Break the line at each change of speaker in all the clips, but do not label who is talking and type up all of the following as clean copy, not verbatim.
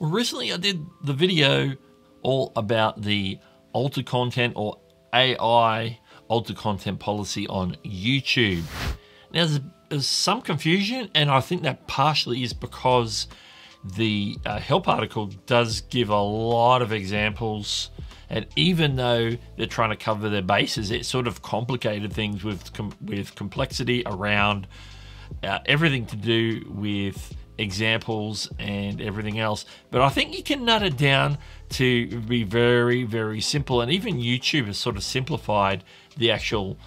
Well, recently I did the video all about the altered content or AI altered content policy on YouTube. Now there's some confusion, and I think that partially is because the help article does give a lot of examples, and even though they're trying to cover their bases, it sort of complicated things with complexity around everything to do with examples and everything else. But I think you can nut it down to be very, very simple, and even YouTube has sort of simplified the actual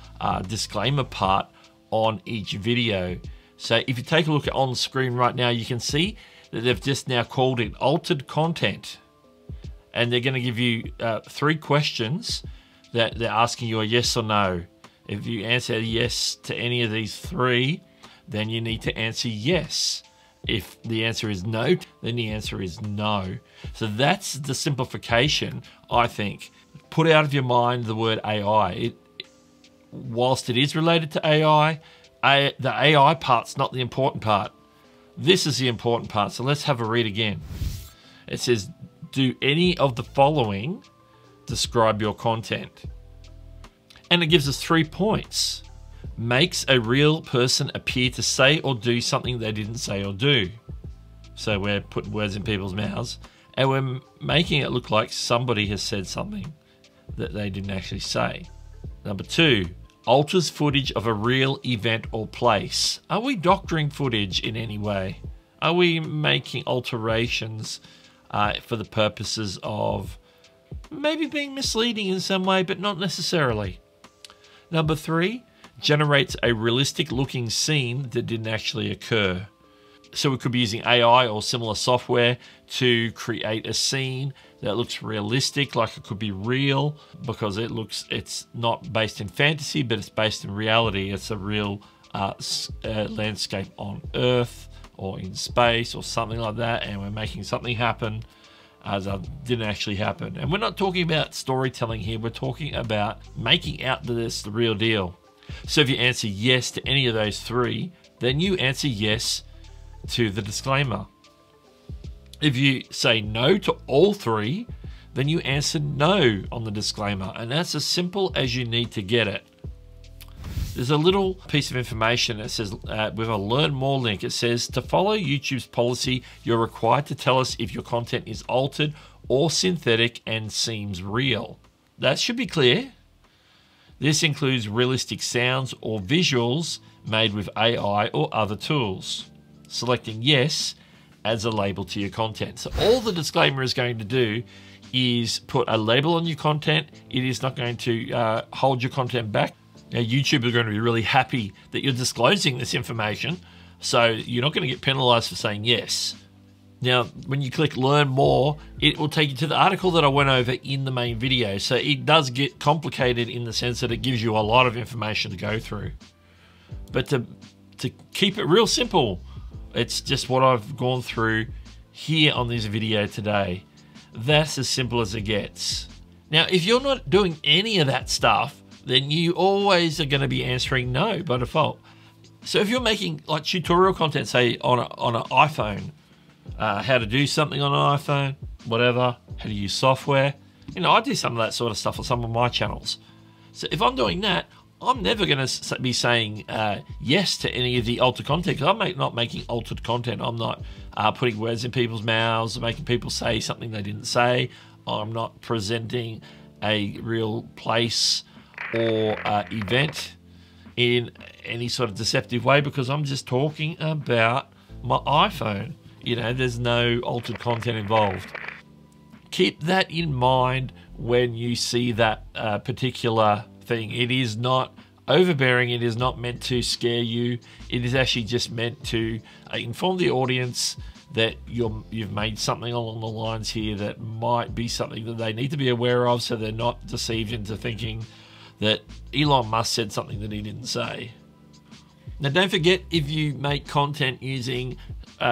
disclaimer part on each video. So if you take a look on the screen right now, you can see that they've just now called it altered content, and they're going to give you 3 questions that they're asking you a yes or no. If you answer yes to any of these 3, then you need to answer yes. If the answer is no, then the answer is no. So that's the simplification, I think. Put out of your mind the word AI. Whilst it is related to AI, the AI part's not the important part. This is the important part. So let's have a read again. It says, do any of the following describe your content? And it gives us 3 points. Makes a real person appear to say or do something they didn't say or do. So we're putting words in people's mouths, and we're making it look like somebody has said something that they didn't actually say. Number 2, alters footage of a real event or place. Are we doctoring footage in any way? Are we making alterations for the purposes of maybe being misleading in some way, but not necessarily? Number 3, generates a realistic looking scene that didn't actually occur. So we could be using AI or similar software to create a scene that looks realistic, like it could be real, because it's not based in fantasy, but it's based in reality. It's a real landscape on Earth or in space or something like that, and we're making something happen as didn't actually happen. And we're not talking about storytelling here, we're talking about making out that it's the real deal. So if you answer yes to any of those 3, then you answer yes to the disclaimer. If you say no to all 3, then you answer no on the disclaimer, and that's as simple as you need to get it. There's a little piece of information that says, with a learn more link, it says, to follow YouTube's policy, you're required to tell us if your content is altered or synthetic and seems real. That should be clear. This includes realistic sounds or visuals made with AI or other tools. Selecting yes adds a label to your content. So all the disclaimer is going to do is put a label on your content. It is not going to hold your content back. Now, YouTube are going to be really happy that you're disclosing this information, so you're not going to get penalized for saying yes. Now, when you click learn more, it will take you to the article that I went over in the main video. So it does get complicated in the sense that it gives you a lot of information to go through. But to keep it real simple, it's just what I've gone through here on this video today. That's as simple as it gets. Now, if you're not doing any of that stuff, then you always are going to be answering no by default. So if you're making like tutorial content, say on an iPhone, how to do something on an iPhone, whatever, how to use software. You know, I do some of that sort of stuff on some of my channels. So if I'm doing that, I'm never going to be saying yes to any of the altered content, because I'm not making altered content. I'm not putting words in people's mouths, making people say something they didn't say. I'm not presenting a real place or event in any sort of deceptive way, because I'm just talking about my iPhone. You know, there's no altered content involved. Keep that in mind when you see that particular thing. It is not overbearing. It is not meant to scare you. It is actually just meant to inform the audience that you've made something along the lines here that might be something that they need to be aware of, so they're not deceived into thinking that Elon Musk said something that he didn't say. Now, don't forget, if you make content using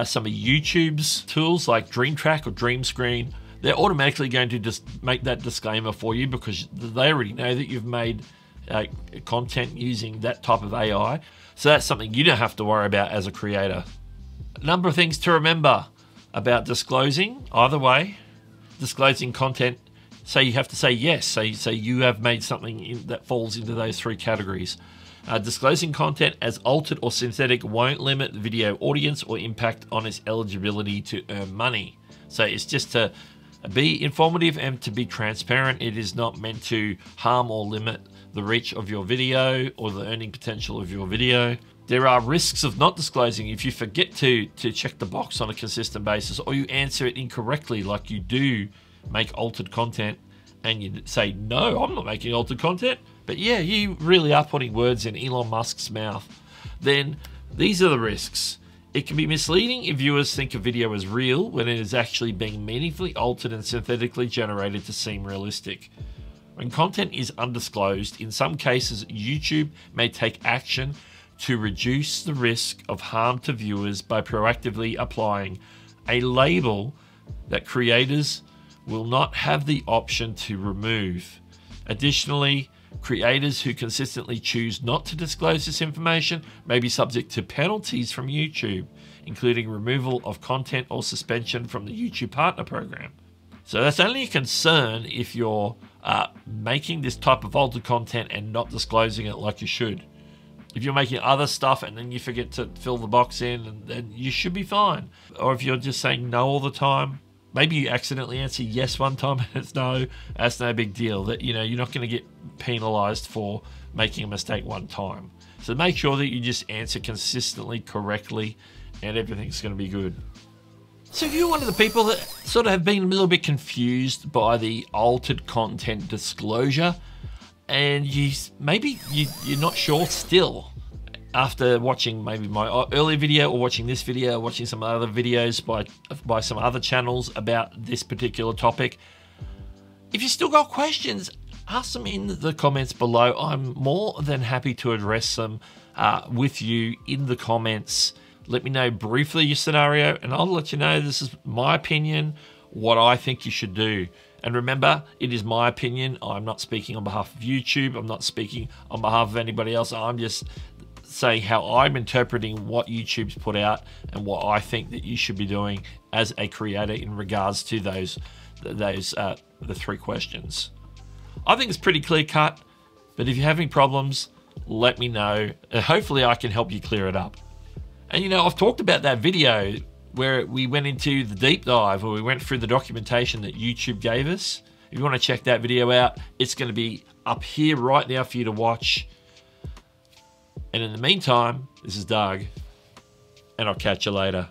some of YouTube's tools like Dream Track or Dream Screen, they're automatically going to just make that disclaimer for you, because they already know that you've made content using that type of AI. So that's something you don't have to worry about as a creator. A number of things to remember. about disclosing, either way, disclosing content, say you have to say yes. Say you have made something that falls into those three categories. Disclosing content as altered or synthetic won't limit the video audience or impact on its eligibility to earn money. So it's just to be informative and to be transparent. It is not meant to harm or limit the reach of your video or the earning potential of your video. There are risks of not disclosing if you forget to check the box on a consistent basis, or you answer it incorrectly, like you do make altered content and you say, no, I'm not making altered content, but yeah, you really are putting words in Elon Musk's mouth. Then these are the risks. It can be misleading if viewers think a video is real when it is actually being meaningfully altered and synthetically generated to seem realistic. When content is undisclosed, in some cases, YouTube may take action to reduce the risk of harm to viewers by proactively applying a label that creators will not have the option to remove. Additionally, creators who consistently choose not to disclose this information may be subject to penalties from YouTube, including removal of content or suspension from the YouTube Partner Program. So that's only a concern if you're making this type of altered content and not disclosing it like you should. If you're making other stuff and then you forget to fill the box in, and then you should be fine. Or if you're just saying no all the time, maybe you accidentally answer yes one time and it's no, that's no big deal. That, you know, you're not going to get penalized for making a mistake one time. So make sure that you just answer consistently, correctly, and everything's going to be good. So if you're one of the people that sort of have been a little bit confused by the altered content disclosure, and you're not sure still after watching maybe my earlier video or watching this video, or watching some other videos by some other channels about this particular topic, if you still got questions, ask them in the comments below. I'm more than happy to address them with you in the comments. Let me know briefly your scenario, and I'll let you know this is my opinion, what I think you should do. And remember, it is my opinion. I'm not speaking on behalf of YouTube. I'm not speaking on behalf of anybody else. I'm just saying how I'm interpreting what YouTube's put out and what I think that you should be doing as a creator in regards to the three questions. I think it's pretty clear cut, but if you're having problems, let me know. Hopefully I can help you clear it up. And you know, I've talked about that video where we went into the deep dive, where we went through the documentation that YouTube gave us. If you want to check that video out, it's going to be up here right now for you to watch. And in the meantime, this is Doug, and I'll catch you later.